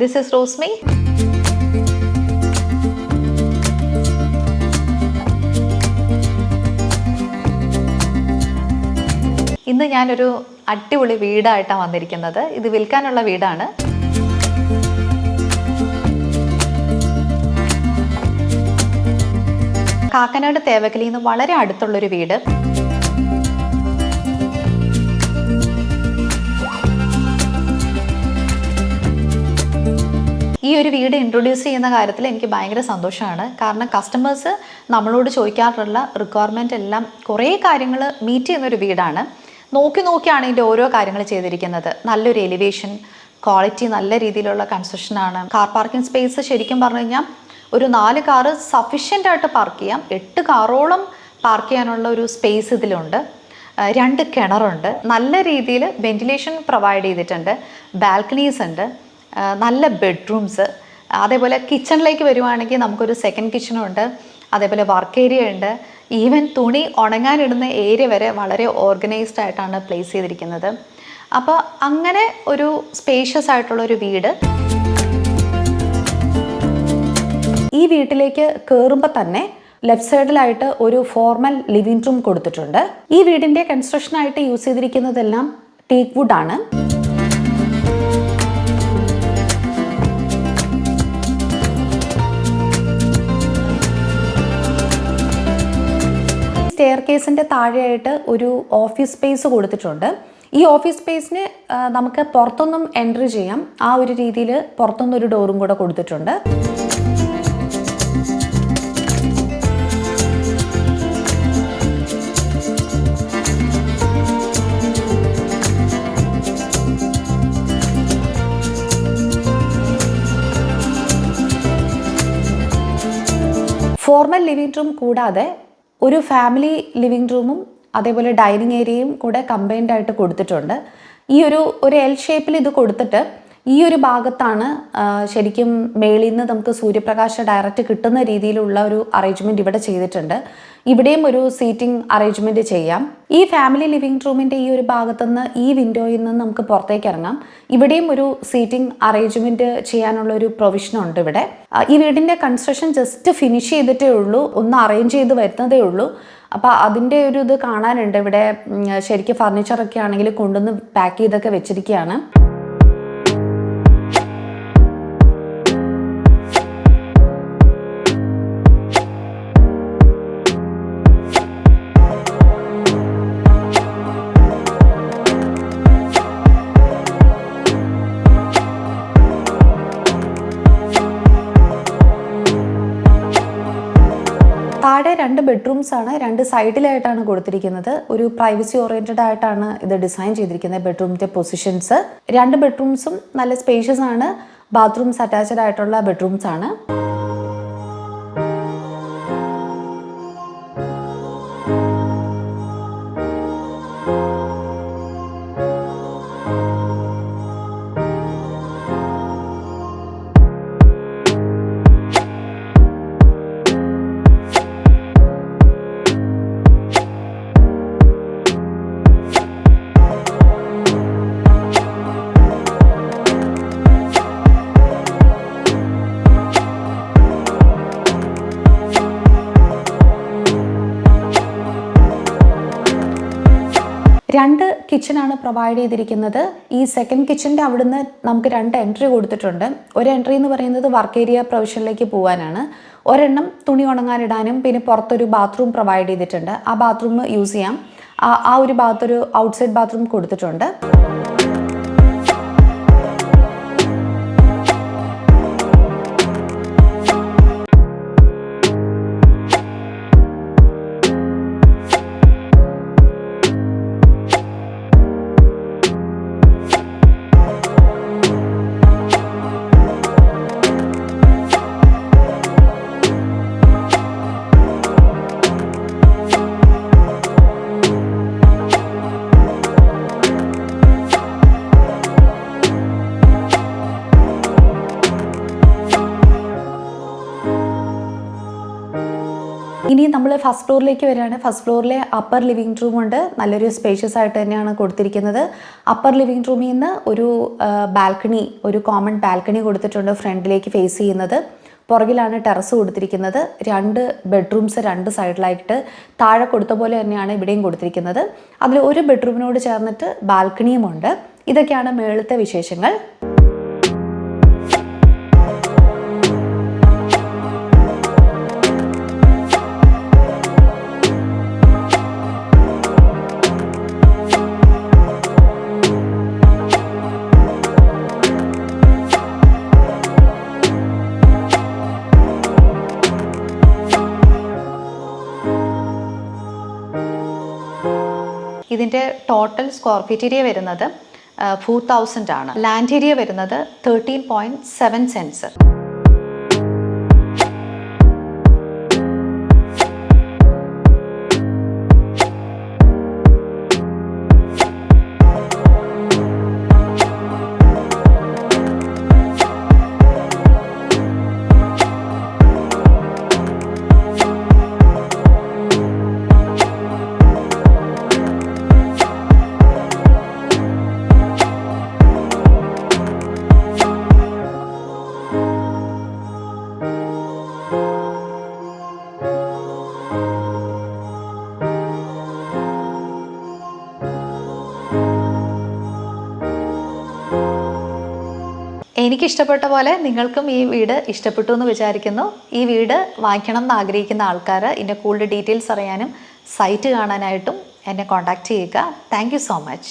this is Rosmi. ഇന്ന് ഞാനൊരു അടിപൊളി വീടായിട്ടാണ് വന്നിരിക്കുന്നത്. ഇത് വിൽക്കാനുള്ള വീടാണ്. കാക്കനാട് തേവക്കലിയിൽ നിന്ന് വളരെ അടുത്തുള്ളൊരു വീട്. ഈ ഒരു വീട് ഇൻട്രൊഡ്യൂസ് ചെയ്യുന്ന കാര്യത്തിൽ എനിക്ക് ഭയങ്കര സന്തോഷമാണ്. കാരണം കസ്റ്റമേഴ്സ് നമ്മളോട് ചോദിക്കാറുള്ള റിക്വയർമെൻ്റ് എല്ലാം കുറേ കാര്യങ്ങൾ മീറ്റ് ചെയ്യുന്നൊരു വീടാണ്. നോക്കിയാണ് ഇതിൻ്റെ ഓരോ കാര്യങ്ങൾ ചെയ്തിരിക്കുന്നത്. നല്ലൊരു എലിവേഷൻ, ക്വാളിറ്റി, നല്ല രീതിയിലുള്ള കൺസ്ട്രക്ഷനാണ്. കാർ പാർക്കിംഗ് സ്പേസ് ശരിക്കും പറഞ്ഞു കഴിഞ്ഞാൽ ഒരു 4 കാറ് സഫിഷ്യൻ്റ് ആയിട്ട് പാർക്ക് ചെയ്യാം. 8 കാറോളം പാർക്ക് ചെയ്യാനുള്ള ഒരു സ്പേസ് ഇതിലുണ്ട്. 2 കിണറുണ്ട്. നല്ല രീതിയിൽ വെന്റിലേഷൻ പ്രൊവൈഡ് ചെയ്തിട്ടുണ്ട്. ബാൽക്കണീസ് ഉണ്ട്. നല്ല ബെഡ്റൂംസ്. അതേപോലെ കിച്ചണിലേക്ക് വരുവാണെങ്കിൽ നമുക്കൊരു സെക്കൻഡ് കിച്ചണുണ്ട്. അതേപോലെ വർക്ക് ഏരിയ ഉണ്ട്. ഈവൻ തുണി ഉണങ്ങാനിടുന്ന ഏരിയ വരെ വളരെ ഓർഗനൈസ്ഡ് ആയിട്ടാണ് പ്ലേസ് ചെയ്തിരിക്കുന്നത്. അപ്പോൾ അങ്ങനെ ഒരു സ്പേഷ്യസ് ആയിട്ടുള്ളൊരു വീട്. ഈ വീട്ടിലേക്ക് കയറുമ്പോൾ തന്നെ ലെഫ്റ്റ് സൈഡിലായിട്ട് ഒരു ഫോർമൽ ലിവിംഗ് റൂം കൊടുത്തിട്ടുണ്ട്. ഈ വീടിൻ്റെ കൺസ്ട്രക്ഷനായിട്ട് യൂസ് ചെയ്തിരിക്കുന്നതെല്ലാം ടീക്ക് വുഡ് ആണ്. സ്റ്റെയർ കേസിൻ്റെ താഴെയായിട്ട് ഒരു ഓഫീസ് സ്പേസ് കൊടുത്തിട്ടുണ്ട്. ഈ ഓഫീസ് സ്പേസിന് നമുക്ക് പുറത്തൊന്നും എൻട്രി ചെയ്യാം. ആ ഒരു രീതിയിൽ പുറത്തുനിന്നൊരു ഡോറും കൂടെ കൊടുത്തിട്ടുണ്ട്. ഫോർമൽ ലിവിംഗ് റൂം കൂടാതെ ഒരു ഫാമിലി ലിവിംഗ് റൂമും അതേപോലെ ഡൈനിങ് ഏരിയയും കൂടെ കമ്പൈൻഡ് ആയിട്ട് കൊടുത്തിട്ടുണ്ട്. ഈ ഒരു എൽ ഷേപ്പിൽ ഇത് കൊടുത്തിട്ട് ഈ ഒരു ഭാഗത്താണ് ശരിക്കും മേളിൽ നിന്ന് നമുക്ക് സൂര്യപ്രകാശം ഡയറക്റ്റ് കിട്ടുന്ന രീതിയിലുള്ള ഒരു അറേഞ്ച്മെൻറ്റ് ഇവിടെ ചെയ്തിട്ടുണ്ട്. ഇവിടെയും ഒരു സീറ്റിംഗ് അറേഞ്ച്മെൻറ്റ് ചെയ്യാം. ഈ ഫാമിലി ലിവിംഗ് റൂമിൻ്റെ ഈ ഒരു ഭാഗത്തുനിന്ന് ഈ വിൻഡോയിൽ നിന്ന് നമുക്ക് പുറത്തേക്ക് ഇറങ്ങാം. ഇവിടെയും ഒരു സീറ്റിംഗ് അറേഞ്ച്മെൻറ്റ് ചെയ്യാനുള്ള ഒരു പ്രൊവിഷനുണ്ട് ഇവിടെ. ഈ വീടിൻ്റെ കൺസ്ട്രക്ഷൻ ജസ്റ്റ് ഫിനിഷ് ചെയ്തിട്ടേ ഉള്ളൂ. ഒന്ന് അറേഞ്ച് ചെയ്ത് വരുന്നതേ ഉള്ളൂ. അപ്പോൾ അതിൻ്റെ ഒരു ഇത് കാണാനുണ്ട്. ഇവിടെ ശരിക്കും ഫർണിച്ചറൊക്കെ ആണെങ്കിൽ കൊണ്ടുവന്ന് പാക്ക് ചെയ്തൊക്കെ വെച്ചിരിക്കുകയാണ്. താഴെ 2 ബെഡ്റൂംസ് ആണ്. 2 സൈഡിലായിട്ടാണ് കൊടുത്തിരിക്കുന്നത്. ഒരു പ്രൈവസി ഓറിയൻറ്റഡ് ആയിട്ടാണ് ഇത് ഡിസൈൻ ചെയ്തിരിക്കുന്നത്. ബെഡ്റൂമിൻ്റെ പൊസിഷൻസ് 2 ബെഡ്റൂംസും നല്ല സ്പേഷ്യസ് ആണ്. ബാത്റൂംസ് അറ്റാച്ച്ഡ് ആയിട്ടുള്ള ബെഡ്റൂംസ് ആണ്. രണ്ട് കിച്ചണാണ് പ്രൊവൈഡ് ചെയ്തിരിക്കുന്നത്. ഈ സെക്കൻഡ് കിച്ചൻ്റെ അവിടുന്ന് നമുക്ക് 2 എൻട്രി കൊടുത്തിട്ടുണ്ട്. ഒരു എൻട്രി എന്ന് പറയുന്നത് വർക്ക് ഏരിയ പ്രൊവിഷനിലേക്ക് പോകാനാണ്. ഒരെണ്ണം തുണി ഉണങ്ങാനിടാനും പിന്നെ പുറത്തൊരു ബാത്റൂം പ്രൊവൈഡ് ചെയ്തിട്ടുണ്ട്. ആ ബാത്റൂം യൂസ് ചെയ്യാം. ആ ഒരു ഭാഗത്തൊരു ഔട്ട്സൈഡ് ബാത്റൂം കൊടുത്തിട്ടുണ്ട്. ഇനി നമ്മൾ ഫസ്റ്റ് ഫ്ലോറിലേക്ക് വരികയാണ്. ഫസ്റ്റ് ഫ്ലോറിലെ അപ്പർ ലിവിങ് റൂം ഉണ്ട്. നല്ലൊരു സ്പേഷ്യസ് ആയിട്ട് തന്നെയാണ് കൊടുത്തിരിക്കുന്നത്. അപ്പർ ലിവിങ് റൂമിൽ നിന്ന് ഒരു ബാൽക്കണി, ഒരു കോമൺ ബാൽക്കണി കൊടുത്തിട്ടുണ്ട് ഫ്രണ്ടിലേക്ക് ഫേസ് ചെയ്യുന്നത്. പുറകിലാണ് ടെറസ് കൊടുത്തിരിക്കുന്നത്. 2 ബെഡ്റൂംസ് 2 സൈഡിലായിട്ട് താഴെ കൊടുത്ത പോലെ തന്നെയാണ് ഇവിടെയും കൊടുത്തിരിക്കുന്നത്. അതിൽ ഒരു ബെഡ്റൂമിനോട് ചേർന്നിട്ട് ബാൽക്കണിയുമുണ്ട്. ഇതൊക്കെയാണ് മേളത്തെ വിശേഷങ്ങൾ. ഇതിൻ്റെ ടോട്ടൽ സ്ക്വയർ ഫീറ്റ് ഏരിയ വരുന്നത് 4000 ആണ്. ലാൻഡ് ഏരിയ വരുന്നത് 13.7 സെൻറ്റ്സ്. എനിക്കിഷ്ടപ്പെട്ട പോലെ നിങ്ങൾക്കും ഈ വീട് ഇഷ്ടപ്പെട്ടു എന്ന് വിചാരിക്കുന്നു. ഈ വീട് വാങ്ങിക്കണം എന്ന് ആഗ്രഹിക്കുന്ന ആൾക്കാർ ഇതിൻ്റെ കൂടുതൽ ഡീറ്റെയിൽസ് അറിയാനും സൈറ്റ് കാണാനായിട്ടും എന്നെ കോൺടാക്റ്റ് ചെയ്യുക. Thank you so much.